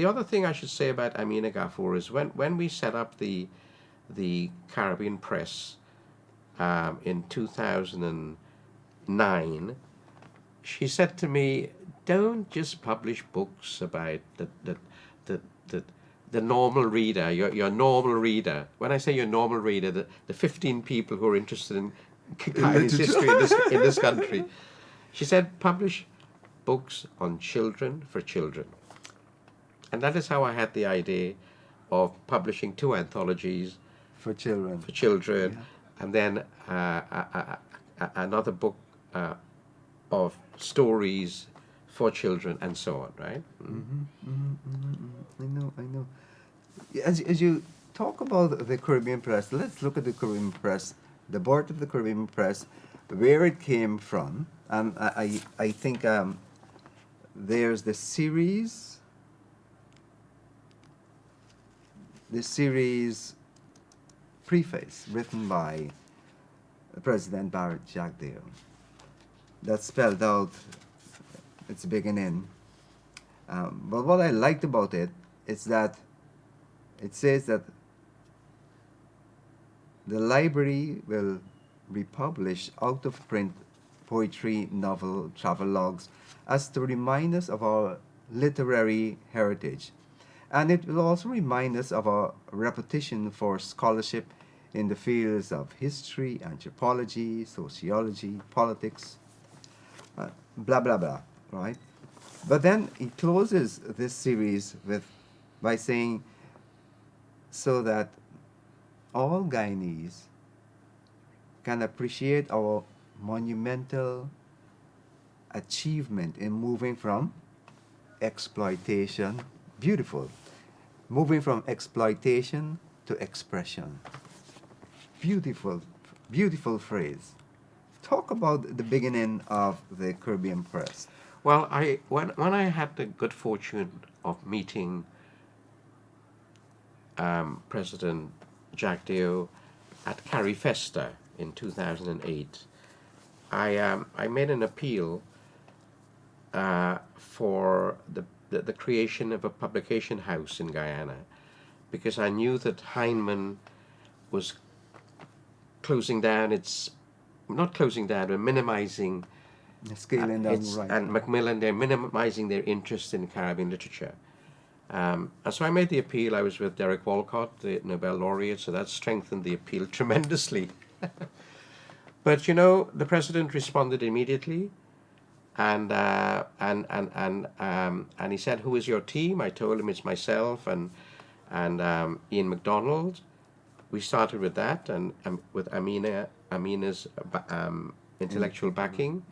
the other thing I should say about Amina Ghafoor is when we set up the Caribbean Press in 2009, she said to me, "Don't just publish books about the, the normal reader, your normal reader. When I say your normal reader, the 15 people who are interested in Guyanese history in this country." She said, "Publish books on children for children." And that is how I had the idea of publishing two anthologies For children. for children, Yeah. and then another book of stories for children, and so on, right? I know, I know. As you talk about the Caribbean Press, let's look at the Caribbean Press, the board of the Caribbean Press, where it came from. I think there's the series preface written by President Barrett Jagdeo that spelled out its beginning. But what I liked about it is that it says that the library will republish out of print poetry, novel, travelogues as to remind us of our literary heritage. And it will also remind us of our reputation for scholarship in the fields of history, anthropology, sociology, politics, blah, blah, blah, right? But then he closes this series by saying, so that all Guyanese can appreciate our monumental achievement in moving from exploitation, beautiful, moving from exploitation to expression. Beautiful, beautiful phrase. Talk about the beginning of the Caribbean Press. Well, when I had the good fortune of meeting President Jagdeo at Carifesta in 2008, I made an appeal for the creation of a publication house in Guyana, because I knew that Heinemann was closing down not closing down, but minimizing Scaling down, right. and Macmillan, they're minimizing their interest in Caribbean literature. And so I made the appeal. I was with Derek Walcott, the Nobel laureate, so that strengthened the appeal tremendously. But the president responded immediately, and he said, "Who is your team?" I told him it's myself and Ian MacDonald. We started with that, and with Amina's intellectual backing.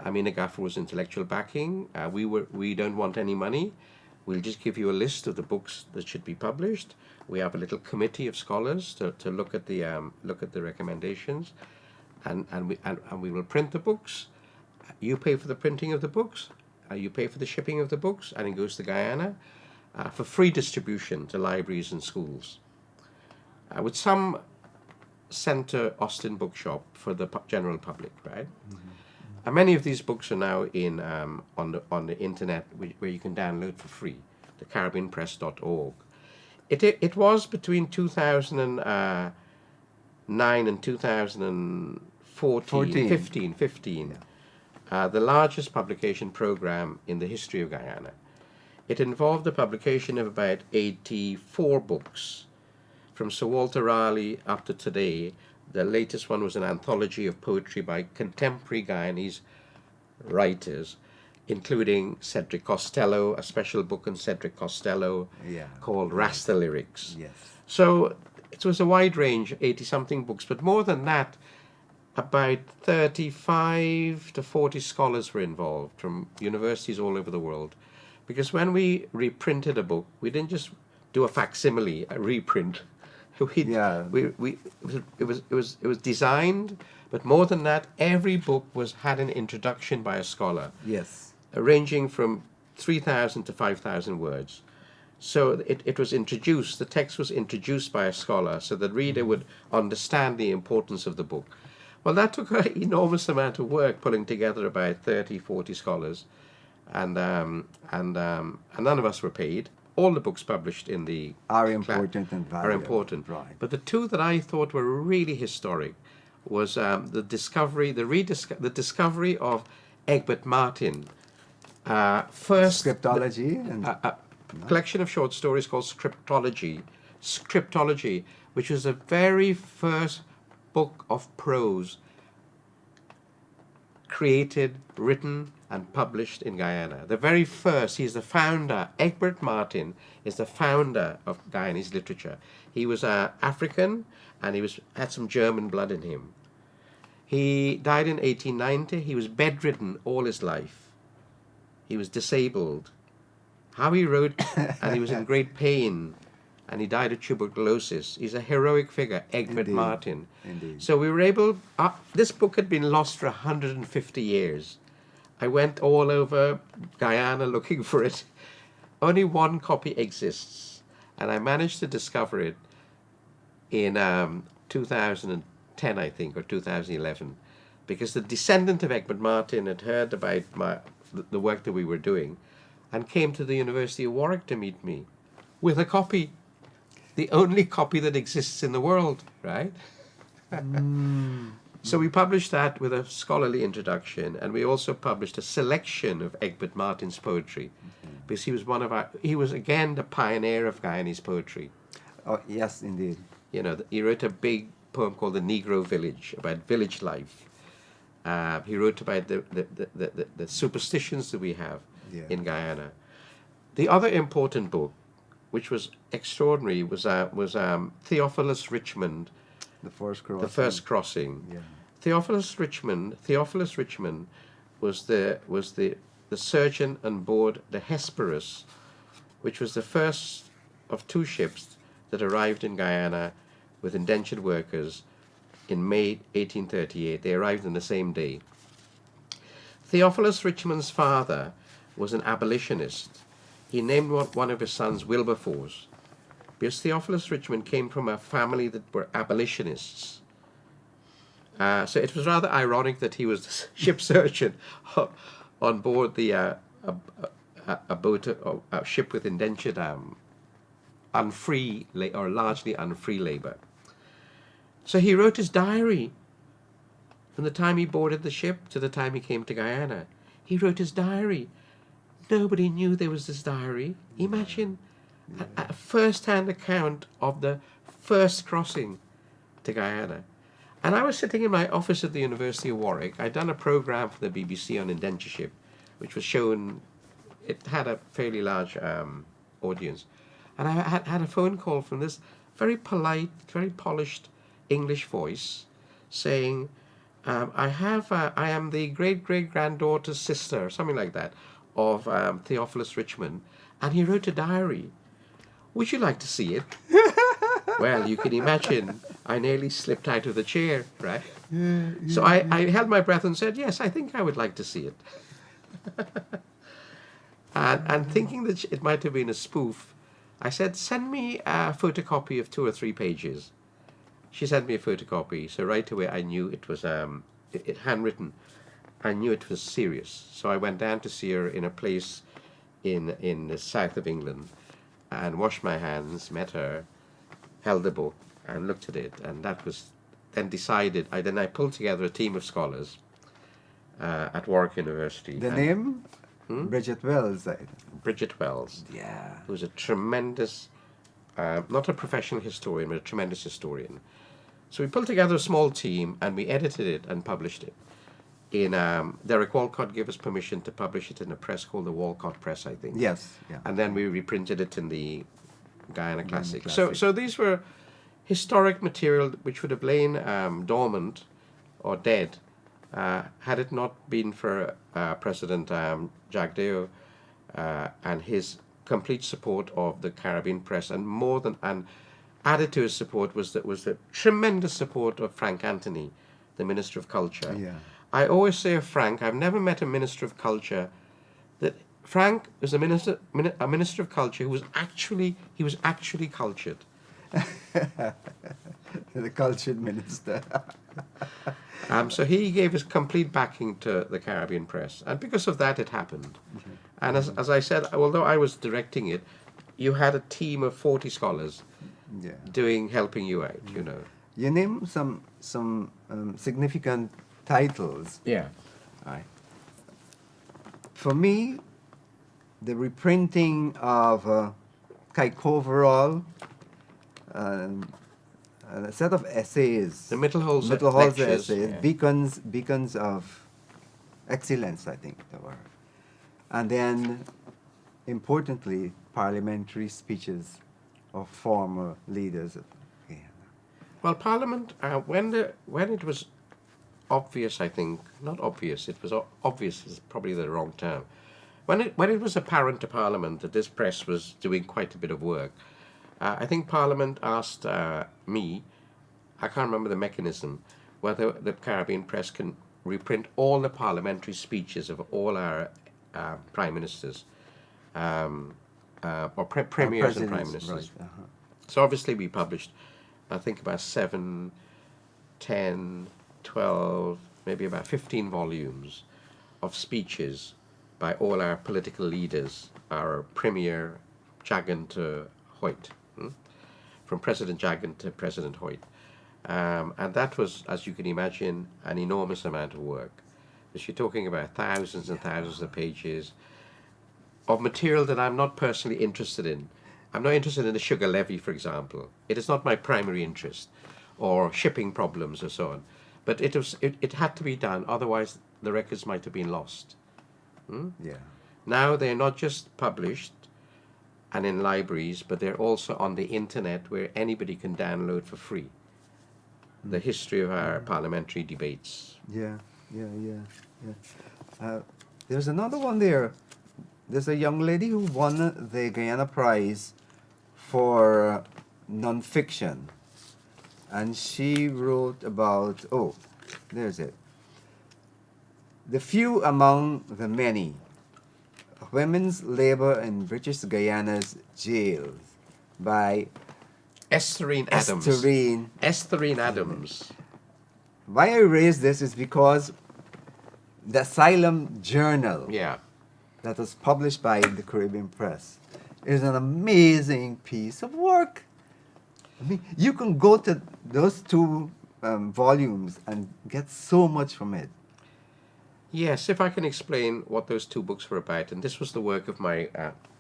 Amina Ghafoor's intellectual backing. We don't want any money. We'll just give you a list of the books that should be published. We have a little committee of scholars to look at the recommendations, and we will print the books. You pay for the printing of the books. You pay for the shipping of the books, and it goes to Guyana for free distribution to libraries and schools. With some sent to Austin Bookshop for the general public, right? And many of these books are now on the internet, where you can download for free, the CaribbeanPress.org. It was between 2009 and 2014, 15, the largest publication program in the history of Guyana. It involved the publication of about 84 books, from Sir Walter Raleigh up to today. The latest one was an anthology of poetry by contemporary Guyanese writers, including Cedric Costello, a special book on Cedric Costello called Rasta Lyrics. Yes. So it was a wide range, 80-something books, but more than that, about 35 to 40 scholars were involved from universities all over the world. Because when we reprinted a book, we didn't just do a facsimile, a reprint. It was designed, but more than that, every book had an introduction by a scholar. Yes. Ranging from 3,000 to 5,000 words. So it was introduced, the text was introduced by a scholar, so the reader would understand the importance of the book. Well, that took an enormous amount of work, pulling together about 30, 40 scholars, and none of us were paid. all the books published in the Are important and valuable. are important. Right. But the two that I thought were really historic was the discovery of Egbert Martin. First, Scriptology and collection of short stories called Scriptology, which was the very first book of prose created, written, and published in Guyana. The very first. He's the founder. Egbert Martin is the founder of Guyanese literature. He was African, and had some German blood in him. He died in 1890. He was bedridden all his life. He was disabled. How he wrote, and he was in great pain, and he died of tuberculosis. He's a heroic figure, Egbert Indeed. Martin. Indeed. So we were able, this book had been lost for 150 years. I went all over Guyana looking for it. Only one copy exists, and I managed to discover it in 2010, I think, or 2011, because the descendant of Egbert Martin had heard about the work that we were doing and came to the University of Warwick to meet me with a copy, the only copy that exists in the world, right? So we published that with a scholarly introduction, and we also published a selection of Egbert Martin's poetry, because he was again the pioneer of Guyanese poetry. Oh, yes, indeed. You know, he wrote a big poem called The Negro Village, about village life. He wrote about the superstitions that we have in Guyana. The other important book, which was extraordinary, was Theophilus Richmond, The First Crossing. The First Crossing. Yeah. Theophilus Richmond was the surgeon on board the Hesperus, which was the first of two ships that arrived in Guyana with indentured workers in May 1838. They arrived on the same day. Theophilus Richmond's father was an abolitionist. He named one of his sons Wilberforce, because Theophilus Richmond came from a family that were abolitionists. So it was rather ironic that he was the ship surgeon on board a ship with indentured, largely unfree labor. So he wrote his diary from the time he boarded the ship to the time he came to Guyana. He wrote his diary. Nobody knew there was this diary. Imagine a first-hand account of the first crossing to Guyana. And I was sitting in my office at the University of Warwick. I'd done a program for the BBC on indentureship, which was shown. It had a fairly large audience. And I had a phone call from this very polite, very polished English voice saying, I am the great-great-granddaughter's sister, something like that, of Theophilus Richmond, and he wrote a diary. Would you like to see it? Well, you can imagine, I nearly slipped out of the chair, right? So I held my breath and said, yes, I think I would like to see it. and thinking that it might have been a spoof, I said, send me a photocopy of 2 or 3 pages. She sent me a photocopy, so right away I knew it was handwritten. I knew it was serious. So I went down to see her in a place in the south of England and washed my hands, met her, held the book and looked at it, and that was then decided. I pulled together a team of scholars at Warwick University. The name? Bridget Wells. Bridget Wells. Yeah. Who was a tremendous, not a professional historian, but a tremendous historian. So we pulled together a small team and we edited it and published it. Derek Walcott gave us permission to publish it in a press called the Walcott Press, I think. Yes. Yeah. And then we reprinted it in the Guyana Classic. Classic. So these were historic material which would have lain dormant or dead had it not been for President Jagdeo and his complete support of the Caribbean press, and added to his support was the tremendous support of Frank Anthony, the Minister of Culture. Yeah. I always say of Frank, I've never met a Minister of Culture that Frank was a minister of culture who was actually cultured. The cultured minister. So he gave his complete backing to the Caribbean press, and because of that, it happened. And as I said, although I was directing it, you had a team of 40 scholars Yeah. helping you out, you know. You name some significant titles. Yeah. Right. For me, the reprinting of Kaikoverall, um, a set of essays, The Mittelholzer Mittelholzer lectures. essays, Yeah. beacons of excellence, I think they were. And then, importantly, parliamentary speeches of former leaders of Guyana. Well, Parliament, when it was obvious, I think, not obvious, it was obvious is probably the wrong term. When it was apparent to Parliament that this press was doing quite a bit of work, I think Parliament asked me, I can't remember the mechanism, whether the Caribbean Press can reprint all the parliamentary speeches of all our prime ministers, or Our premiers and prime presidents, right. ministers. Uh-huh. So obviously we published, I think, about 7, 10, 12, maybe about 15 volumes of speeches by all our political leaders, our Premier Jagan to Hoyt, from President Jagan to President Hoyt. And that was, as you can imagine, an enormous amount of work. Because you're talking about thousands and thousands of pages of material that I'm not personally interested in. I'm not interested in the sugar levy, for example. It is not my primary interest, or shipping problems or so on. But it had to be done, otherwise the records might have been lost. Yeah. Now they're not just published and in libraries, but they're also on the internet where anybody can download for free the history of our parliamentary debates. Yeah, yeah. There's another one there. There's a young lady who won the Guyana Prize for nonfiction, and she wrote about, oh, there's it. The Few Among the Many, Women's Labor in British Guyana's Jails, by Estherine Adams. Estherine. Adams. Why I raise this is because the Asylum Journal, Yeah. that was published by the Caribbean Press, is an amazing piece of work. I mean, you can go to those two volumes and get so much from it. Yes, if I can explain what those two books were about, and this was the work of my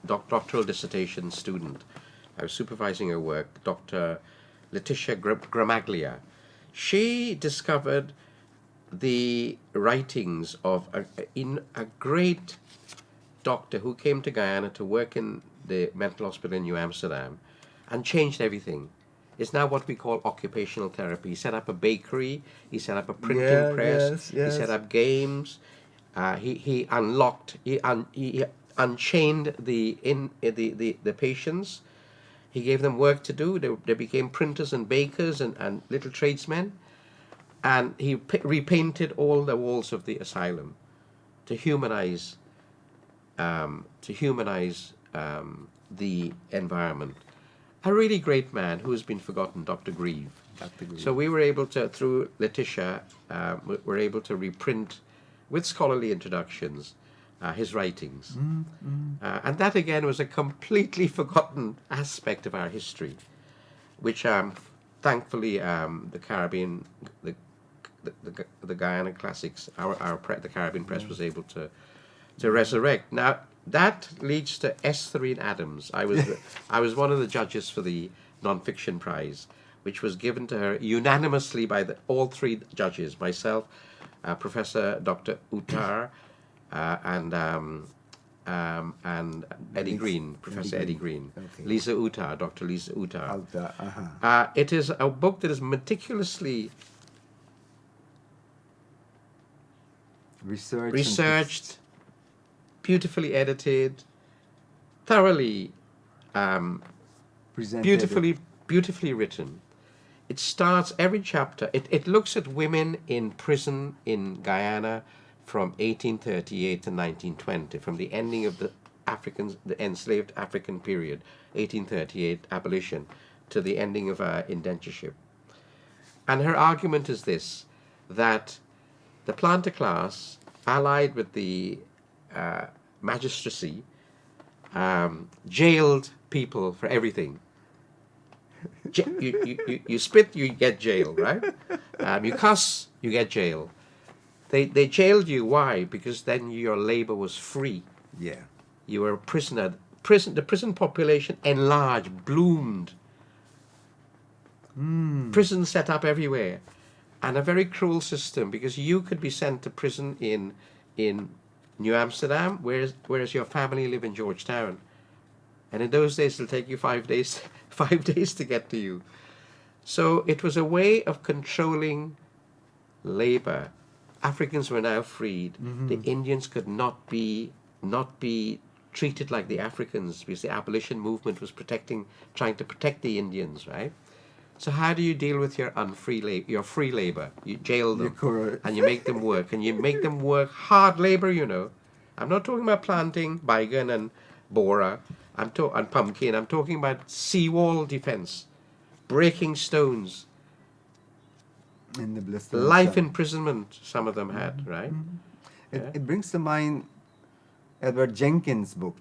doctoral dissertation student. I was supervising her work, Dr. Letitia Gramaglia. She discovered the writings of a great doctor who came to Guyana to work in the mental hospital in New Amsterdam and changed everything. It's now what we call occupational therapy. He set up a bakery, he set up a printing press, he set up games, he unlocked, he unchained the patients. He gave them work to do. They became printers and bakers and little tradesmen. And he repainted all the walls of the asylum to humanize the environment. A really great man who has been forgotten, Dr. Grieve. Dr. Grieve. So we were able to, through Letitia, we're able to reprint with scholarly introductions his writings. And that again was a completely forgotten aspect of our history, which thankfully the Caribbean, the Guyana Classics, the Caribbean Press was able to resurrect. Now that leads to Estherine Adams. I was one of the judges for the nonfiction prize, which was given to her unanimously by all three judges: myself, Professor Dr. Uttar, and Eddie Green, Professor Eddie Green. Okay. Lisa Uttar, Dr. Lisa Uttar. Uh-huh. It is a book that is meticulously researched, beautifully edited, thoroughly, presented. beautifully written. It starts every chapter. It looks at women in prison in Guyana from 1838 to 1920, from the ending of the enslaved African period, 1838 abolition, to the ending of indentureship. And her argument is this, that the planter class, allied with the magistracy, jailed people for everything. You spit, you get jail, right? You cuss, you get jail. They jailed you. Why? Because then your labor was free. Yeah. You were a prisoner. The prison population enlarged, bloomed. Prisons set up everywhere, and a very cruel system, because you could be sent to prison in New Amsterdam, whereas your family live in Georgetown, and in those days it'll take you 5 days 5 days to get to you. So it was a way of controlling labor. Africans were now freed. The Indians could not be treated like the Africans, because the abolition movement was trying to protect the Indians, right? So how do you deal with your free labor? You jail You're them, correct. and you make them work, and you make them work hard labor. I'm not talking about planting bygone and bora. And pumpkin. I'm talking about seawall defense, breaking stones, In the blistering life sun. imprisonment. Some of them had, right? It, Yeah. it brings to mind Edward Jenkins' book,